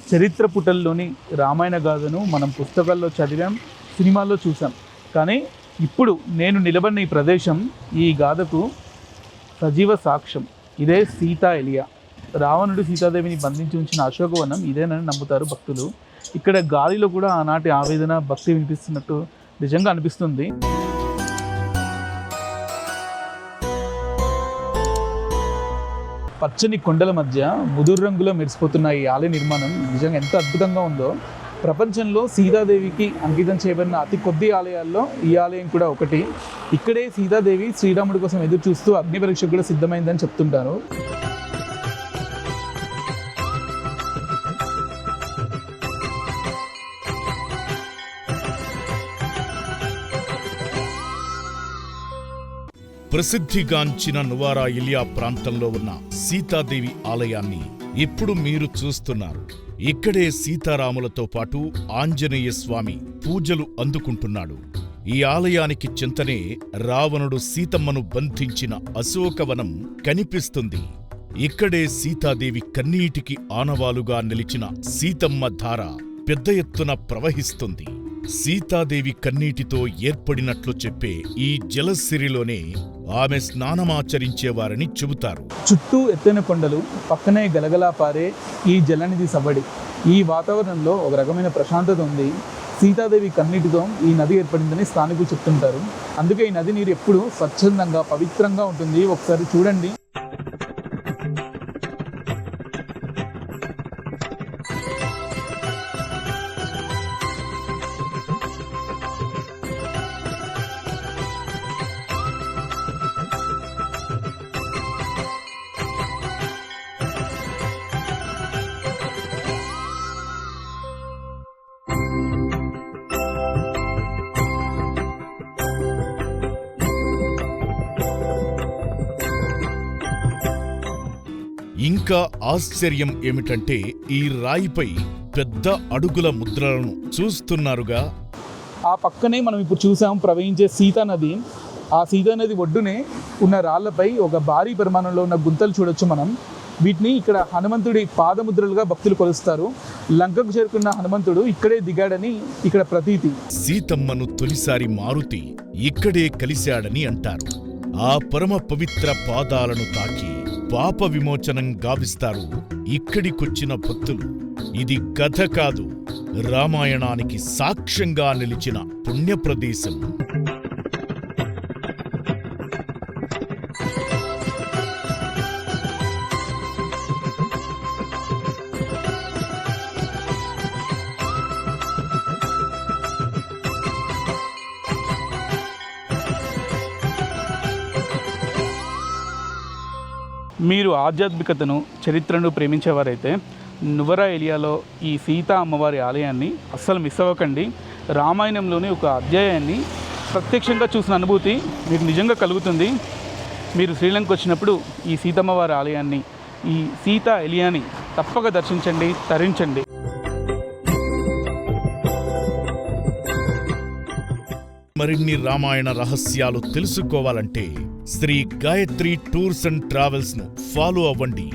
చరిత్ర పుటల్లోని రామాయణ గాథను మనం పుస్తకాల్లో చదివాం, సినిమాల్లో చూసాం. కానీ ఇప్పుడు నేను నిలబడిన ఈ ప్రదేశం ఈ గాథకు సజీవ సాక్ష్యం. ఇదే సీతా ఎలియా. రావణుడు సీతాదేవిని బంధించి ఉంచిన అశోకవనం ఇదేనని నమ్ముతారు భక్తులు. ఇక్కడ గాలిలో కూడా ఆనాటి ఆవేదన, భక్తి వినిపిస్తున్నట్టు నిజంగా అనిపిస్తుంది. పచ్చని కొండల మధ్య ముదురు రంగులో మెరిసిపోతున్న ఈ ఆలయ నిర్మాణం నిజంగా ఎంత అద్భుతంగా ఉందో. ప్రపంచంలో సీతాదేవికి అంకితం చేయబడిన అతి కొద్ది ఆలయాల్లో ఈ ఆలయం కూడా ఒకటి. ఇక్కడే సీతాదేవి శ్రీరాముడి కోసం ఎదురు చూస్తూ అగ్ని పరీక్షకు కూడా సిద్ధమైందని చెప్తుంటారు. ప్రసిద్ధిగాంచిన నువారా ఇలియా ప్రాంతంలో ఉన్న సీతాదేవి ఆలయాన్ని ఇప్పుడు మీరు చూస్తున్నారు. ఇక్కడే సీతారాములతో పాటు ఆంజనేయ స్వామి పూజలు అందుకుంటున్నాడు. ఈ ఆలయానికి చింతనే రావణుడు సీతమ్మను బంధించిన అశోకవనం కనిపిస్తుంది. ఇక్కడే సీతాదేవి కన్నీటికి ఆనవాలుగా నిలిచిన సీతమ్మ ధార పెద్ద ఎత్తున ప్రవహిస్తుంది. సీతాదేవి కన్నీటితో ఏర్పడినట్లు చెప్పే ఈ జలసిరిలోనే ఆమె స్నానమాచరించేవారని చెబుతారు. చుట్టూ ఎత్తైన కొండలు, పక్కనే గలగలా పారే ఈ జలనిధి సవ్వడి. ఈ వాతావరణంలో ఒక రకమైన ప్రశాంతత ఉంది. సీతాదేవి కన్నీటితో ఈ నది ఏర్పడిందని స్థానికులు చెప్తుంటారు. అందుకే ఈ నది నీరు ఎప్పుడూ స్వచ్ఛందంగా, పవిత్రంగా ఉంటుంది. ఒకసారి చూడండి. ఇంకా ఆశ్చర్యం ఏమిటంటే ఈ రాయిపై పెద్ద అడుగుల ముద్రలను చూస్తున్నారుగా. ఆ పక్కనే మనం ఇప్పుడు చూసాం ప్రవహించే సీతా నది. ఆ సీతా నది ఒడ్డునే ఉన్న రాళ్లపై ఒక భారీ పరిమాణంలో ఉన్న గుంతలు చూడొచ్చు మనం. వీటిని ఇక్కడ హనుమంతుడి పాదముద్రలుగా భక్తులు కొలుస్తారు. లంకకు చేరుకున్న హనుమంతుడు ఇక్కడే దిగాడని ఇక్కడ ప్రతీతి. సీతమ్మను తొలిసారి మారుతి ఇక్కడే కలిశాడని అంటారు. ఆ పరమ పవిత్ర పాదాలను తాకి పాప విమోచనం గావిస్తారు ఇక్కడికొచ్చిన భక్తులు. ఇది కథ కాదు, రామాయణానికి సాక్ష్యంగా నిలిచిన పుణ్యప్రదేశం. మీరు ఆధ్యాత్మికతను, చరిత్రను ప్రేమించేవారైతే నువారా ఎలియాలో ఈ సీతా అమ్మవారి ఆలయాన్ని అస్సలు మిస్ అవ్వకండి. రామాయణంలోని ఒక అధ్యాయాన్ని ప్రత్యక్షంగా చూసిన అనుభూతి మీకు నిజంగా కలుగుతుంది. మీరు శ్రీలంక వచ్చినప్పుడు ఈ సీతమ్మవారి ఆలయాన్ని, ఈ సీతా ఎలియాని తప్పక దర్శించండి, తరించండి. మరిన్ని రామాయణ రహస్యాలు తెలుసుకోవాలంటే Shri Gayatri tours and travels ను ఫాలో అవ్వండి.